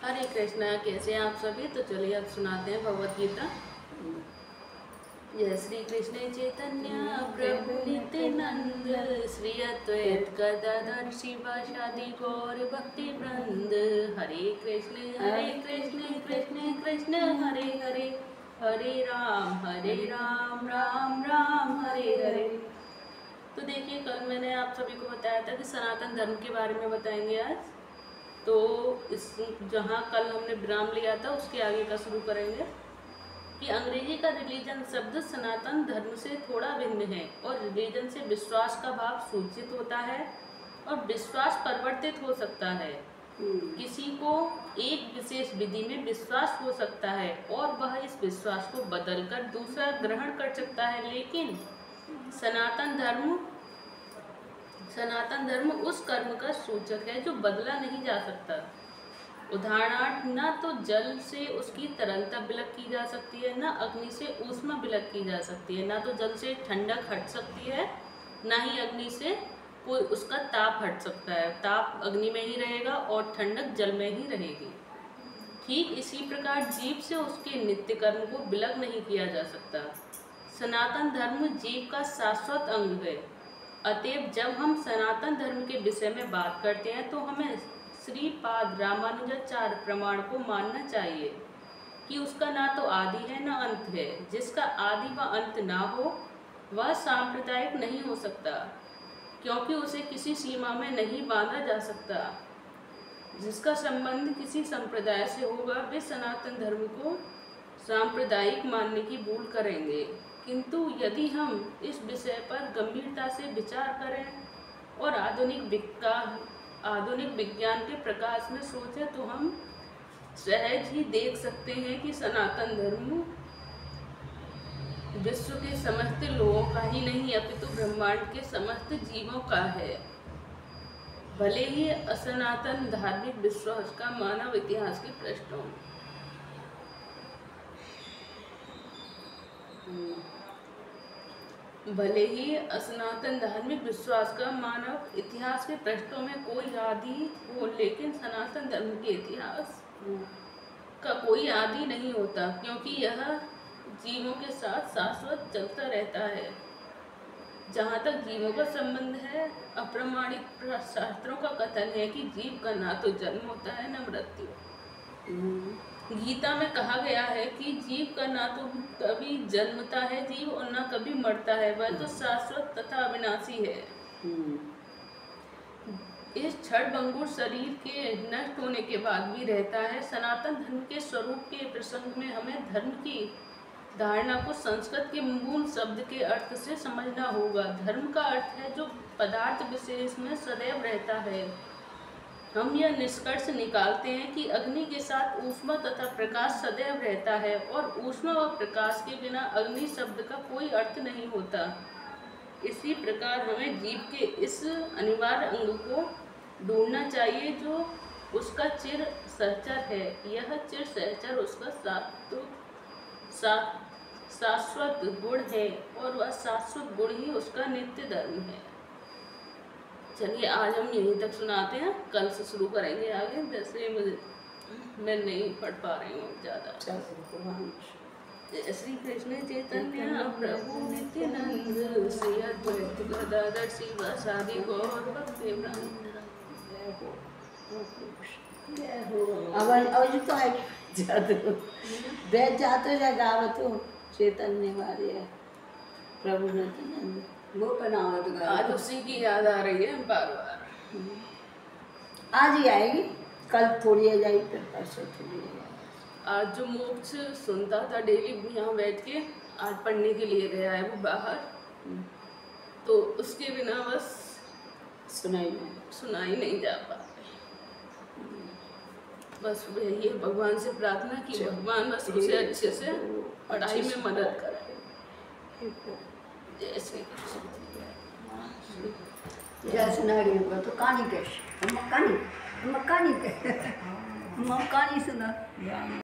हरे कृष्णा। कैसे हैं आप सभी? तो चलिए अब सुनाते हैं भगवत गीता। जय श्री कृष्ण चैतन्य प्रभु नित्यानंद श्री अद्वैत गदाधर शिवासादि गौर भक्ति वृंद। हरे कृष्ण कृष्ण कृष्ण हरे हरे, हरे राम राम राम हरे हरे। तो देखिए, कल मैंने आप सभी को बताया था कि सनातन धर्म के बारे में बताएंगे आज। तो इस जहाँ कल हमने विराम लिया था उसके आगे का शुरू करेंगे कि अंग्रेजी का रिलीजन शब्द सनातन धर्म से थोड़ा भिन्न है और रिलीजन से विश्वास का भाव सूचित होता है और विश्वास परिवर्तित हो सकता है। किसी को एक विशेष विधि में विश्वास हो सकता है और वह इस विश्वास को बदलकर दूसरा ग्रहण कर सकता है, लेकिन सनातन धर्म उस कर्म का सूचक है जो बदला नहीं जा सकता। उदाहरणार्थ, न तो जल से उसकी तरलता विलक की जा सकती है, न अग्नि से ऊष्मा विलक की जा सकती है, न तो जल से ठंडक हट सकती है, न ही अग्नि से कोई उसका ताप हट सकता है। ताप अग्नि में ही रहेगा और ठंडक जल में ही रहेगी। ठीक इसी प्रकार जीव से उसके नित्य कर्म को विलक नहीं किया जा सकता। सनातन धर्म जीव का शाश्वत अंग है। अतएव जब हम सनातन धर्म के विषय में बात करते हैं तो हमें श्रीपाद रामानुजाचार्य प्रमाण को मानना चाहिए कि उसका ना तो आदि है न अंत है। जिसका आदि व अंत ना हो वह सांप्रदायिक नहीं हो सकता, क्योंकि उसे किसी सीमा में नहीं बांधा जा सकता। जिसका संबंध किसी संप्रदाय से होगा वे सनातन धर्म को सांप्रदायिक मानने की भूल करेंगे। किंतु यदि हम इस विषय पर गंभीरता से विचार करें और आधुनिक विज्ञान के प्रकाश में सोचें तो हम सहज ही देख सकते हैं कि सनातन धर्म विश्व के समस्त लोगों का ही नहीं अपितु ब्रह्मांड के समस्त जीवों का है। भले ही असनातन धार्मिक विश्वास का मानव इतिहास के पृष्ठों भले ही असनातन धार्मिक विश्वास का मानव इतिहास के पृष्ठों में कोई आदि हो, लेकिन सनातन धर्म के इतिहास का कोई आदि नहीं होता, क्योंकि यह जीवों के साथ शाश्वत चलता रहता है। जहाँ तक जीवों का संबंध है, अप्रमाणिक शास्त्रों का कथन है कि जीव का ना तो जन्म होता है न मृत्यु। गीता में कहा गया है कि जीव का ना तो कभी जन्मता है जीव और ना कभी मरता है, वह तो शाश्वत तथा अविनाशी है। इस क्षणभंगुर शरीर के नष्ट होने के बाद भी रहता है। सनातन धर्म के स्वरूप के प्रसंग में हमें धर्म की धारणा को संस्कृत के मूल शब्द के अर्थ से समझना होगा। धर्म का अर्थ है जो पदार्थ विशेष में सदैव रहता है। हम यह निष्कर्ष निकालते हैं कि अग्नि के साथ ऊष्मा तथा प्रकाश सदैव रहता है और ऊष्मा व प्रकाश के बिना अग्नि शब्द का कोई अर्थ नहीं होता। इसी प्रकार हमें जीव के इस अनिवार्य अंग को ढूंढना चाहिए जो उसका चिर सहचर है। यह चिर सहचर उसका शाश्वत गुण है और वह शाश्वत गुण ही उसका नित्य धर्म है। चलिए आज हम यहीं तक सुनाते हैं, कल से शुरू करेंगे आगे। वैसे मैं नहीं पढ़ पा रही हूँ ज़्यादा। जय श्री कृष्ण चैतन्य प्रभु नित्यानंद श्री अद्वैत गदाधर शिवासादि गौर भक्ति वृंद। आवाज तो है बैठ जाते जा गावत हो चैतन्य वाले प्रभु नित्यानंद वो बनावत। आज उसी की याद आ रही है बार बार। आज ही आएगी, कल थोड़ी आ जाएगी, फिर परसों थोड़ी आ जाएगी। आज जो मोक्ष सुनता था डेली यहाँ बैठ के, आज पढ़ने के लिए गया है वो बाहर, तो उसके बिना बस सुनाई नहीं जा पा रही। बस यही है भगवान से प्रार्थना कि भगवान बस उसे अच्छे से पढ़ाई में मदद करे। जय श्री कृष्ण। जय सुनारी होगा तो कहानी कैसे मक्का नहीं सुना।